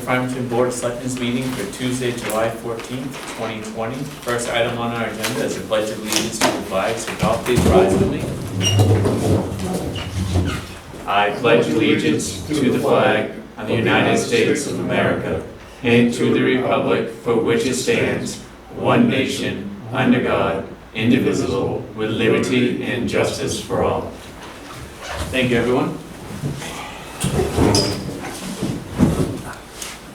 Farmington Board of Selectmen's meeting for Tuesday, July 14th, 2020. First item on our agenda is a pledge of allegiance to the flag, so y'all please rise with me. I pledge allegiance to the flag of the United States of America and to the republic for which it stands, one nation, under God, indivisible, with liberty and justice for all. Thank you, everyone.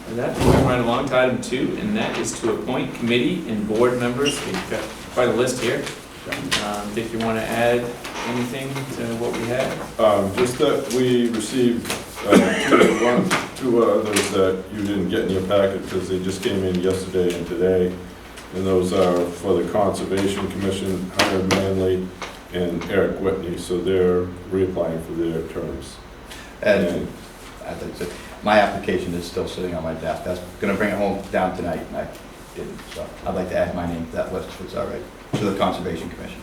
And that, moving right along to item 2, and that is to appoint committee and board members. We've got quite a list here. If you want to add anything to what we had? Just that we received two others that you didn't get in your packet because they just came in yesterday and today. And those are for the Conservation Commission, Hunter Manley and Eric Whitney. So they're reapplying for their terms. And I think that my application is still sitting on my desk. That's gonna bring it home down tonight, and I didn't, so I'd like to add my name to that list if it's all right, to the Conservation Commission.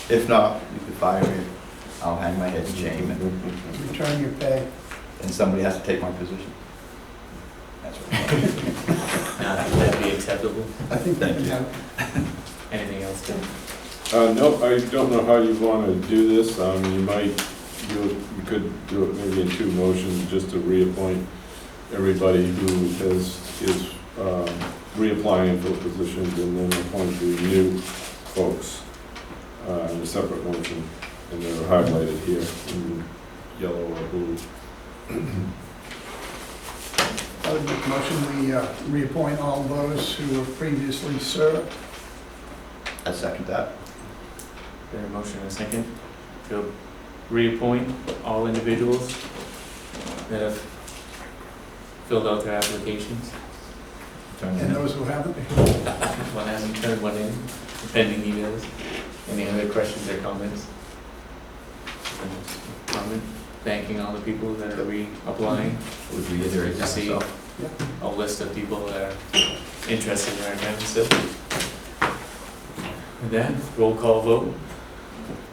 If not, you could fire me, I'll hang my head in shame, Return your pay. and somebody has to take my position. That's right. That'd be acceptable. I think Thank you. Anything else, Tim? No, I don't know how you want to do this. You could do it maybe in 2 motions just to reappoint everybody who is reapplying for positions and then appoint the new folks in a separate motion. And they're highlighted here in yellow or blue. I would make a motion, we reappoint all those who have previously served. I second that. There a motion and a second to reappoint all individuals that have filled out their applications. And those who haven't. One hasn't turned one in, pending emails. Any other questions or comments? Comment? Thanking all the people that are reapplying. Would reiterate that See myself. a list of people that are interested in our town still. With that, roll call vote.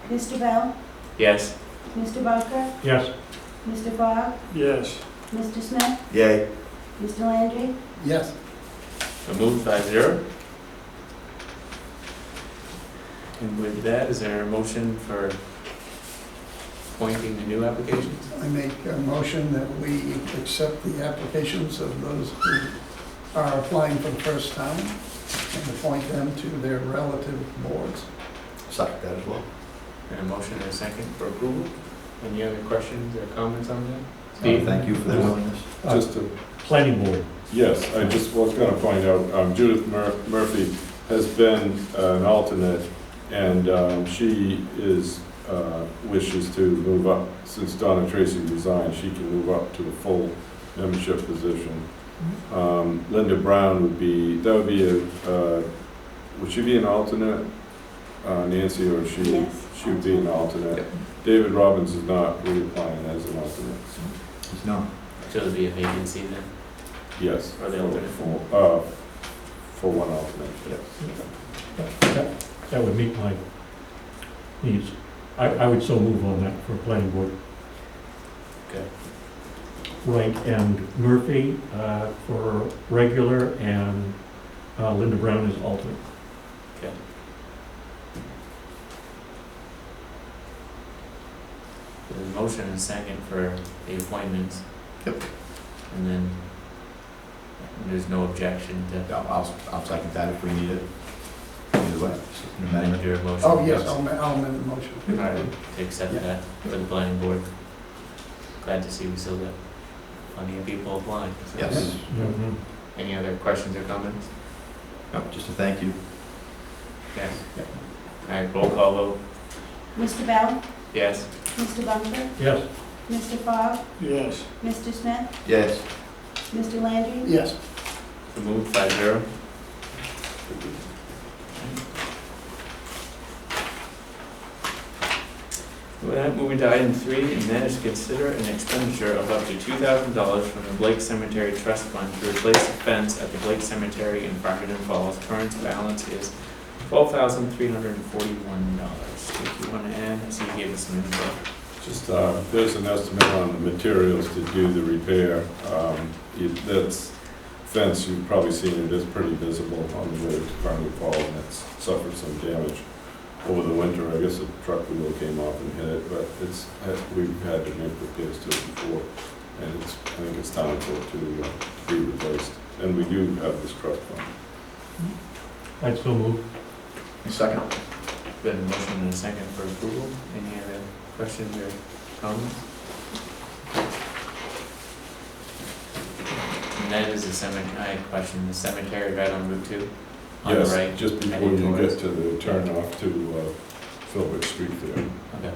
Mr. Bell? Yes. Mr. Barker? Yes. Mr. Fogg? Yes. Mr. Smith? Yay. Mr. Landry? Yes. So moved 5-0. And with that, is there a motion for appointing the new applications? I make a motion that we accept the applications of those who are applying for the first time and appoint them to their relative boards. Second that as well. And a motion and a second for approval. Any other questions or comments on that? Steve? Thank you for their willingness. Just to Planning board. Yes, I just was going to point out, Judith Murphy has been an alternate, and she wishes to move up. Since Donna Tracy resigned, she can move up to a full membership position. Linda Brown would be would she be an alternate, Nancy, or she? Yes. She would be an alternate. Yep. David Robbins is not reapplying as an alternate. He's not. So there'll be a vacancy then? Yes. Or the alternate? For one alternate. That would meet my needs. I would so move on that for planning board. Okay. Wright and Murphy for regular, and Linda Brown is alternate. Okay. There's a motion and a second for the appointments. Yep. And then there's no objection to I'll second that if we need it. Either way. An amendment. your motion. Oh, yes, I'll amend the motion. All right, to accept that for the planning board. Glad to see we still got plenty of people applying. So- Yes. Mhm. Any other questions or comments? No, just a thank you. Yes. All right, roll call vote. Mr. Bell? Yes. Mr. Barker? Yes. Mr. Fogg? Yes. Mr. Smith? Yes. Mr. Landry? Yes. So moved 5-0. With that, moving to item 3, and that is to consider an expenditure of up to $2,000 from the Blake Cemetery Trust Fund to replace the fence at the Blake Cemetery in Farmington Falls. Current balance is $12,341. If you want to add, I see you gave us some info. Just, there's an estimate on the materials to do the repair. That's fence, you've probably seen it, is pretty visible on the way to Carnegie Falls, and it's suffered some damage over the winter. I guess a truck wheel came off and hit it, but we've had to make repairs to it before, and I think it's time for it to be replaced. And we do have this trust fund. I'd so move. Second. Been a motion and a second for approval. Any other questions or comments? And that is the cemetery, I had a question, the cemetery right on Route 2? On the Yes, right? just before heading you towards- get to the turnoff to Philbrook Street there. Okay.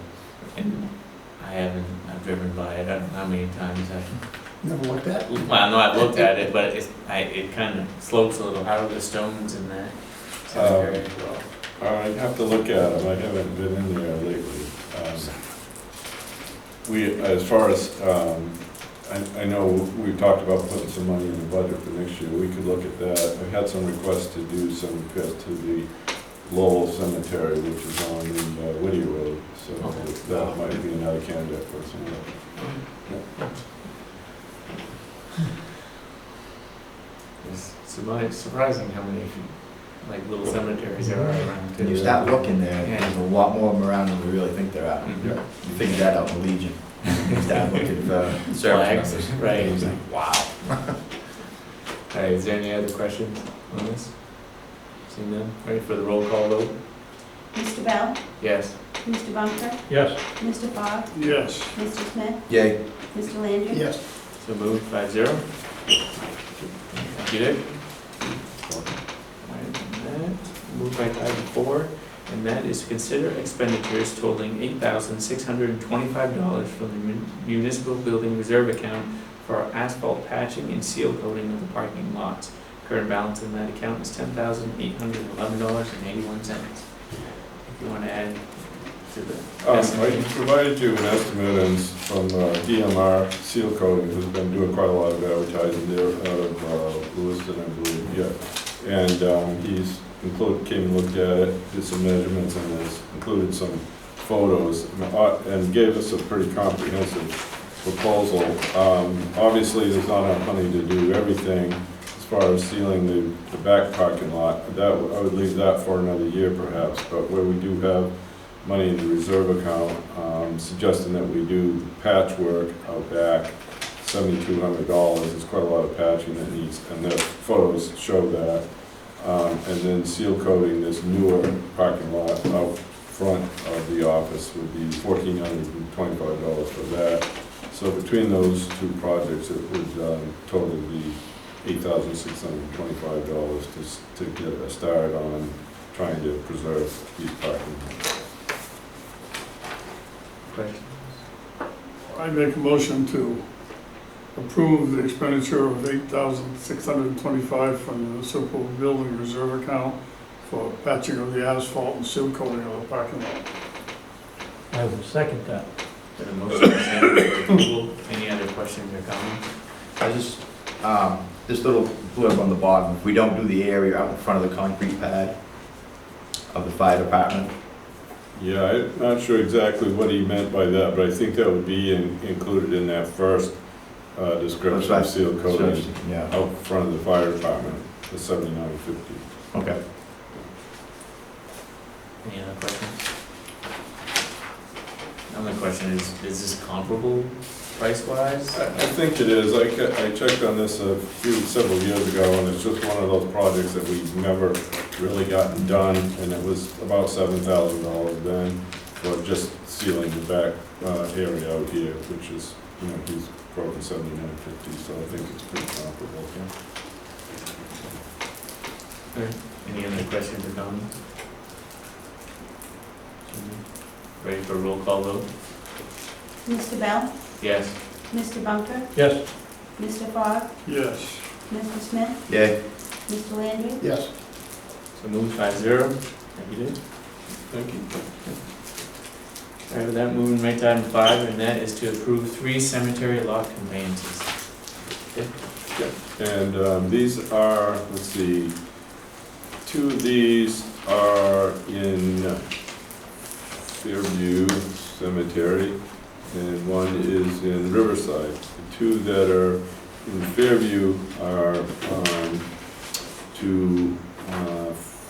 And I've driven by it, I don't know how many times Never looked at? well, I know I've looked at it, but it kind of slopes a little. How are the stones in that cemetery as well? I have to look at them, I haven't been in there lately. As far as, I know we've talked about putting some money in the budget for next year, we could look at that. I had some requests to do some repairs to the Lowell Cemetery, which is on the Whittier Road, so Okay. that might be another candidate for some of that. It's surprising how many like little cemeteries there are around too. When you start looking there, Yeah. there's a lot more of them around than we really think there are. Mhm. You figure that out in the Legion. You start looking for service Flags, members. right. It's like, wow. All right, is there any other questions on this? Seeing none, ready for the roll call vote? Mr. Bell? Yes. Mr. Bunker? Yes. Mr. Fogg? Yes. Mr. Smith? Yay. Mr. Landry? Yes. So moved 5-0. Thank you, Dick. Alright, and that, moved by item 4, and that is to consider expenditures totaling $8,625 from the municipal building reserve account for asphalt patching and seal coating of the parking lots. Current balance in that account is $10,811.81. If you want to add to the I estimate. provided you an estimate and from DMR Seal Coating, who's been doing quite a lot of advertising there out of Lewiston, I believe, yeah. And he's came and looked at it, did some measurements, and has included some photos, and gave us a pretty comprehensive proposal. Obviously, there's not enough money to do everything as far as sealing the back parking lot. I would leave that for another year perhaps, but where we do have money in the reserve account, suggesting that we do patchwork out back, $7,200. It's quite a lot of patching that needs, and the photos show that. And then seal coating this newer parking lot out front of the office would be $1,425 for that. So between those two projects, it would total be $8,625 to get a start on trying to preserve these parking lots. Questions? I make a motion to approve the expenditure of $8,625 from the municipal building reserve account for patching of the asphalt and seal coating of the parking lot. I will second that. Been a motion and a second for approval. Any other questions or comments? I just, this little blurb on the bottom, if we don't do the area out in front of the concrete pad of the fire department, Yeah, I'm not sure exactly what he meant by that, but I think that would be included in that first description of seal coating yeah, out front of the fire department, the $79.50. okay. Any other questions? Another question is this comparable price-wise? I think it is. I checked on this several years ago, and it's just one of those projects that we've never really gotten done, and it was about $7,000 then for just sealing the back area out here, which is, he's broken $79.50, so I think it's pretty comparable. Any other questions or comments? Ready for a roll call vote? Mr. Bell? Yes. Mr. Bunker? Yes. Mr. Fogg? Yes. Mr. Smith? Yay. Mr. Landry? Yes. So moved 5-0. Thank you, Dick. Thank you. All right, with that, moving right to item 5, and that is to approve 3 cemetery lot conveyances. And these are, let's see, 2 of these are in Fairview Cemetery, and one is in Riverside. The 2 that are in Fairview are to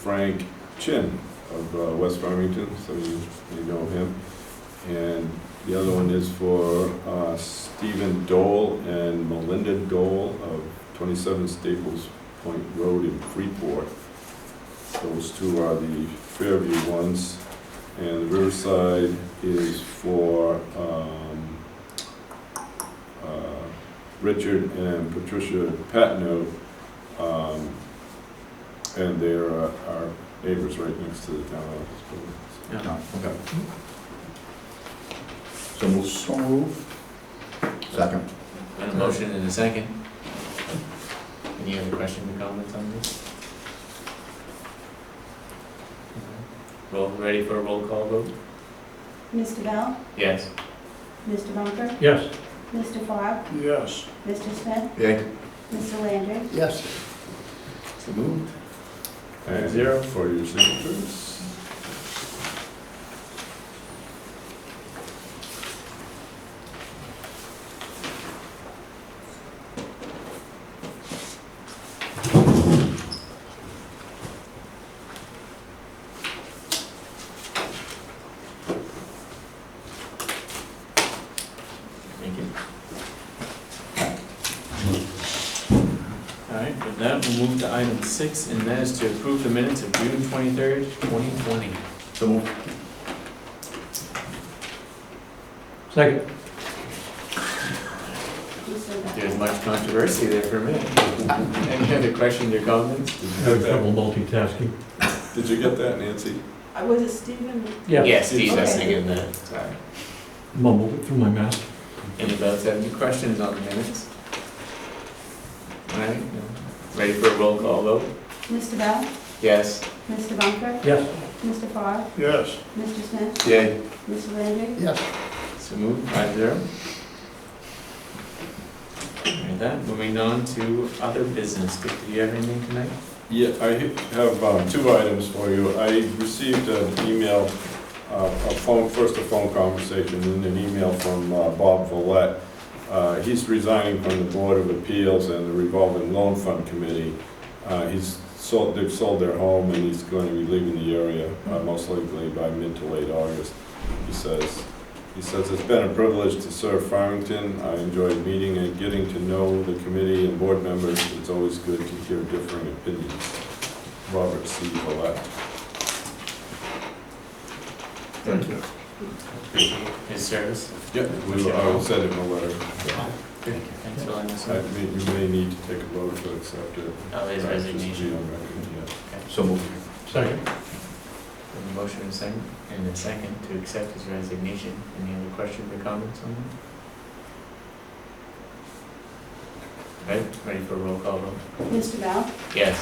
Frank Chin of West Farmington, so you know him. And the other one is for Stephen Dole and Melinda Dole of 27 Staples Point Road in Freeport. Those two are the Fairview ones. And Riverside is for Richard and Patricia Patno, and they're our neighbors right next to the town office building. Yeah. No, okay. So move. So move. Second. And a motion and a second. Any other questions or comments on this? Ready for a roll call vote? Mr. Bell? Yes. Mr. Bunker? Yes. Mr. Fogg? Yes. Mr. Smith? Yay. Mr. Landry? Yes. So moved. And 0. for your signatures. Thank you. All right, with that, we'll move to item 6, and that is to approve the minutes of June 23rd, 2020. So move. Second. Who said that? There's much controversy there for a minute. Any other questions or comments? Did you Have get trouble that? multitasking. Did you get that, Nancy? Was it Stephen? Yes. Yes, Steve, Okay. that's thinking that. Sorry. Mumbled it through my mask. Anybody else have any questions on the minutes? All right, ready for a roll call vote? Mr. Bell? Yes. Mr. Bunker? Yes. Mr. Fogg? Yes. Mr. Smith? Yay. Mr. Landry? Yes. So moved, 5-0. Alright, that, moving on to other business. Dick, do you have anything tonight? Yeah, I have two items for you. I received an email, first a phone conversation, and an email from Bob Villette. He's resigning from the Board of Appeals and the Revolving Loan Fund Committee. They've sold their home, and he's going to be leaving the area, most likely by mid to late August, he says. He says, "It's been a privilege to serve Farmington. I enjoyed meeting and getting to know the committee and board members. It's always good to hear differing opinions." Robert C. Villette. Thank you. Appreciate his service. Yep, I will send him a letter. Good, thanks for letting us I know. mean, you may need to take a vote to accept it. Oh, his Just to be resignation. on record, yeah. Okay. So move. Second. A motion and a second to accept his resignation. Any other questions or comments on that? Right, ready for a roll call vote? Mr. Bell? Yes.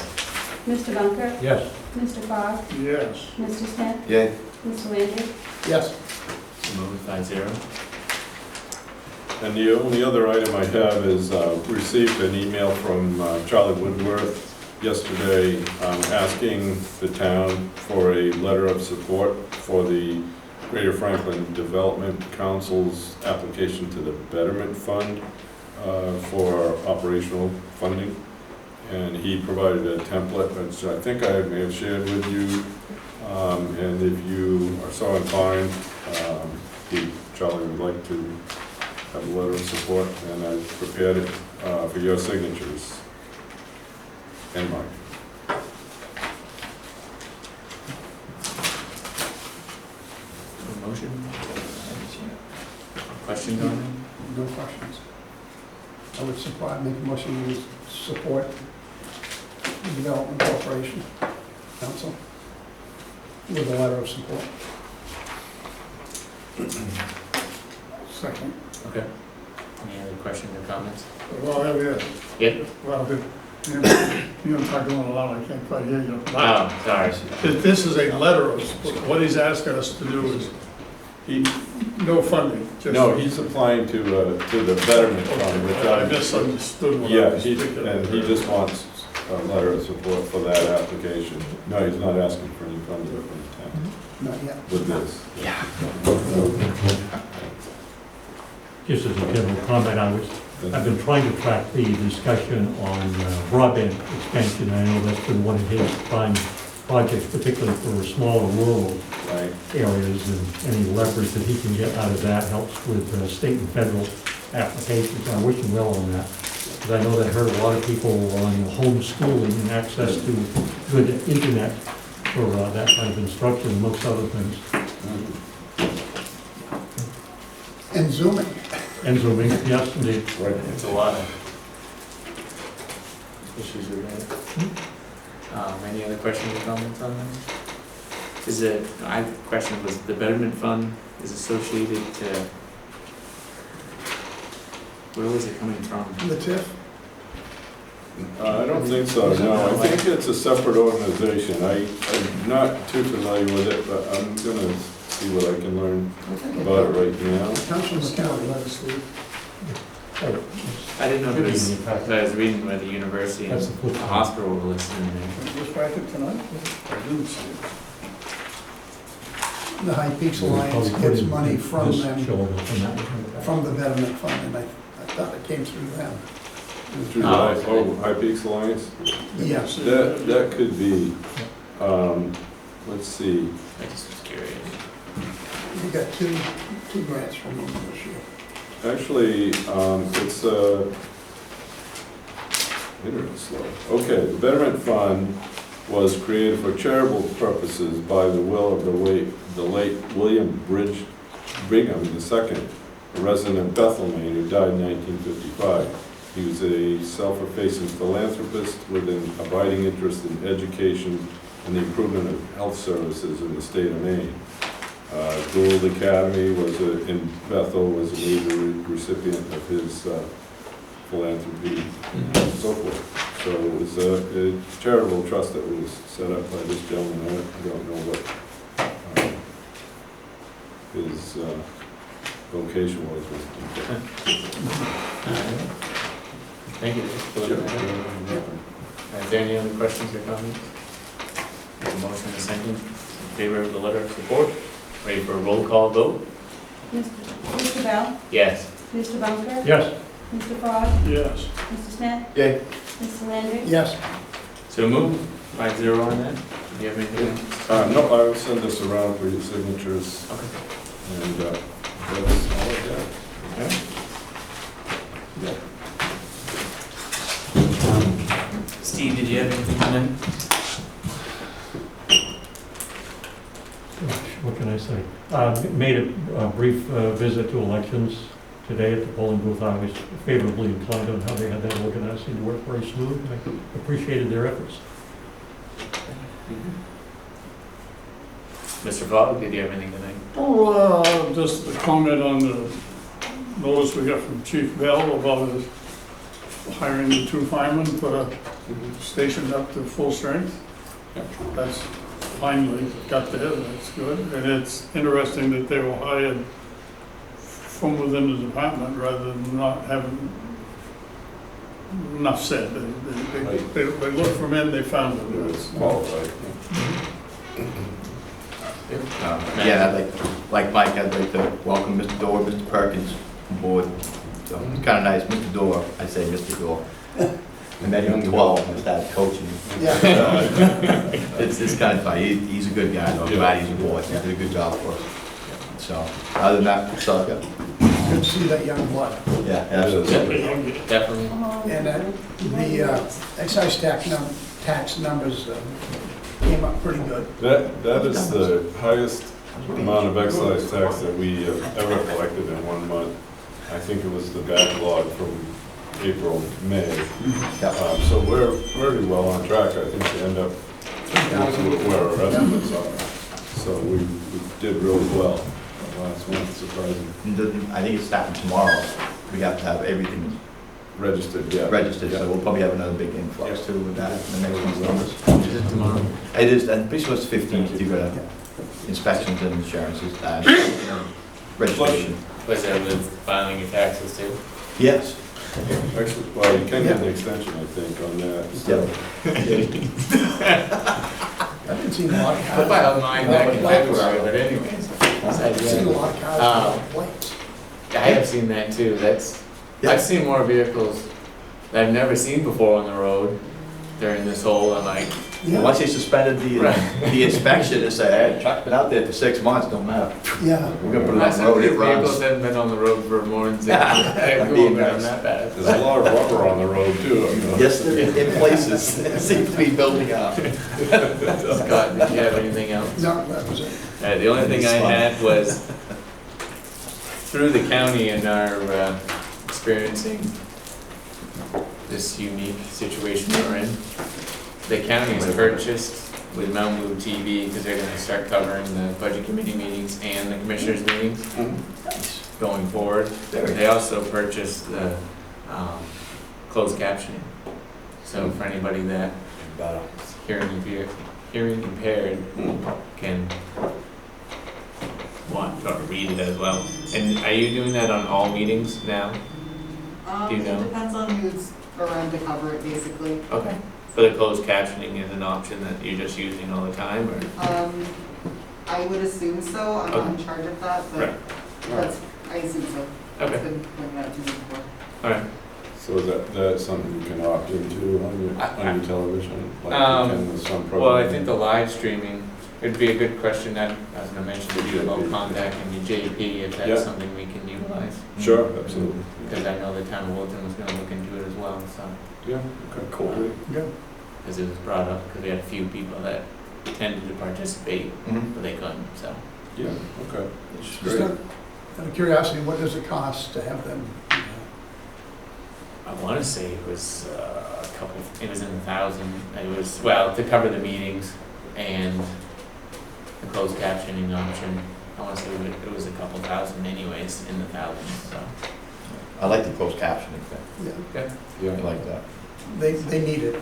Mr. Bunker? Yes. Mr. Fogg? Yes. Mr. Smith? Yay. Mr. Landry? Yes. So moved, 5-0. And the only other item I have is received an email from Charlie Woodworth yesterday asking the town for a letter of support for the Greater Franklin Development Council's application to the Betterment Fund for operational funding. And he provided a template, which I think I may have shared with you. And if you are so inclined, Charlie would like to have a letter of support, and I prepared it for your signatures and mine. A motion? Questions on it? No questions. I would make a motion to support the Development Corporation Council with a letter of support. Second. Okay. Any other questions or comments? Well, yeah. Yep. Well, you're talking a lot, I can't quite hear you. Oh, sorry. This is a letter of support. What he's asking us to do is, no funding. just- No, he's applying to the Betterment Fund, which I misunderstood what I yeah, was thinking. and he just wants a letter of support for that application. No, he's not asking for any funding from the town Not yet. with this. Just as a general comment, I was I've been trying to track the discussion on broadband expansion. I know that's been one of his prime projects, particularly for smaller rural Right. areas, and any leverage that he can get out of that helps with state and federal applications. I wish him well on that, because I know that hurt a lot of people on homeschooling and access to good internet for that kind of instruction, amongst other things. And zooming. And zooming, yes, indeed. Right. It's a lot of issues with that. Any other questions or comments on that? I have a question, was the Betterment Fund is associated to, where was it coming from? The TIF? I don't think so, no. I think it's a separate organization. I'm not too familiar with it, but I'm gonna see what I can learn about it right now. It comes from the county. I didn't know if it was, because I was reading where the university and That's the flip the side. hospital were listed in there. Just back it tonight? I didn't see it. The High Peaks We'll Alliance probably put gets in money from this them, show from that. from the Betterment Fund, and I thought it came through them. Through the High Peaks Alliance? Yes. That could be, let's see. I just was curious. We got two grants from them this year. Actually, it's internet slow. Okay, the Betterment Fund was created for charitable purposes by the will of the late William Brigham II, a resident of Bethel, Maine, who died in 1955. He was a self-effacing philanthropist with an abiding interest in education and the improvement of health services in the state of Maine. Gould Academy in Bethel was a major recipient of his philanthropy and so forth. So it was a charitable trust that was set up by this gentleman. I don't know what his vocation was. Thank you. Sure. Is there any other questions or comments? Make a motion and a second in favor of the letter of support. Ready for a roll call vote? Mr. Bell? Yes. Mr. Bunker? Yes, Mr. Fogg? Yes. Mr. Smith? Yay. Mr. Landry? Yes. So move. 5-0 on that. Do you have anything else? No, I will send this around for your signatures, Okay. and that's all I got. Steve, did you have anything on that? what can I say? Made a brief visit to elections today at the polling booth. I was favorably inclined on how they had that organized. It worked very smooth. I appreciated their efforts. Mr. Fogg, did you have anything tonight? Oh, just a comment on the notice we got from Chief Bell about his hiring the 2 firemen, put a station up to full strength. That's finally got there, that's good. And it's interesting that they were hired from within the department rather than not having enough said. They looked for men, they found them. It's qualified. Yeah, like Mike, I'd like to welcome Mr. Dorr, Mr. Perkins on board. So it's kind of nice, Mr. Dorr, I say Mr. Dorr. I met him at 12 and started coaching. Yeah. It's kind of funny. He's a good guy, though. I'm glad he's aboard. He did a good job for us. So, other than that, it's all good. Good to see that young blood. Yeah, absolutely. Definitely. And the excise tax numbers came up pretty good. That is the highest amount of excise tax that we have ever collected in 1 month. I think it was the backlog from April, May. So we're pretty well on track, I think, to end up where our estimates are. So we did really well last month, surprising. I think it's starting tomorrow. We have to have everything Registered, yeah. registered, so we'll probably have another big influx too with that in the next month's numbers. Is it tomorrow? It is, I'm pretty sure it's 15th, you've got inspections and insurances, registration. Was that with filing your taxes too? Yes. Actually, well, you can get an extension, I think, on that. So. I didn't see a lot of I cars. filed mine back in February, but anyways. I didn't see a lot of cars without plates. I have seen that too. That's I've seen more vehicles that I've never seen before on the road during this whole, and like, Yeah, Once they suspended the inspection and said, hey, the truck's been out there for 6 months, don't matter. yeah. We're gonna put it on some the of road, these it vehicles runs. haven't been on the road for more than 6 years. I'm being nice. That bad. There's a lot of rubber on the road too. I know. Yes, they're in places, it seems to be building up. Scott, did you have anything else? No, that was it. The only thing I It's fun. had was through the county and our experiencing this unique situation we're in. The county's purchased with Malibu TV because they're gonna start covering the budget committee meetings and the commissioners meetings Nice. going forward. Very They also purchased the closed captioning. So for anybody that better. is hearing impaired can watch or read it as well. And are you doing that on all meetings now? Do you know? It depends on who's around to cover it, basically. Okay. So the closed captioning is an option that you're just using all the time, or? I would assume so, I'm not in charge of that, but Right. that's, I assume so. It's Okay, been pointed out to me before. all right. So that's something you can opt into on your television, like you can with some programming? Well, I think the live streaming, it'd be a good question that, I was gonna mention to you about contacting your JP, if Yeah. that's something we can utilize. Sure, absolutely. Because I know the town of Wilton was gonna look into it as well, so, Yeah, okay, cool. Good. because it was brought up, because we had a few people that intended to participate, Mhm. but they couldn't, so. Yeah, okay. Just Great. out of curiosity, what does it cost to have them? I want to say it was a couple, it was in the thousand. It was, well, to cover the meetings and the closed captioning option. I want to say it was a couple thousand anyways, in the thousands, so. I like the closed captioning thing, Yeah, I Yeah, like that. they need it.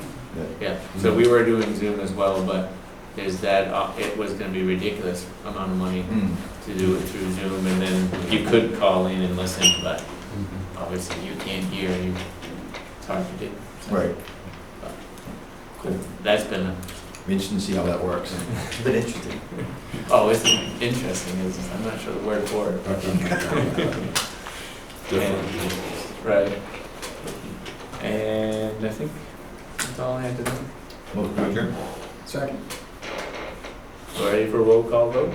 Yeah, so we were doing Zoom as well, but there's that, it was going to be ridiculous amount of money Mm. to do it through Zoom, and then you could call in and listen, but obviously you can't hear, it's hard to do. so. Right, Cool. That's been a be interesting to see how that works. It's been interesting. Oh, it's interesting, I'm not sure the word for it. definitely. Right. And I think that's all I had to do. Most good. Second. So ready for a roll call vote?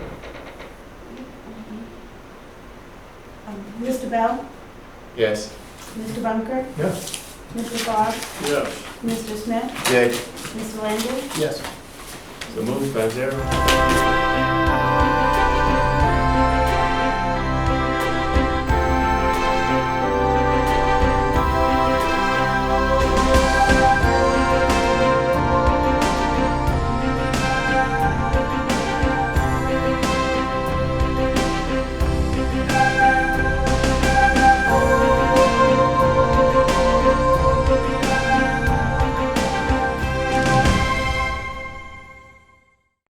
Mr. Bell? Yes. Mr. Bunker? Yes. Mr. Fogg? Yes. Mr. Smith? Yay. Mr. Langley? Yes. So moved 5-0.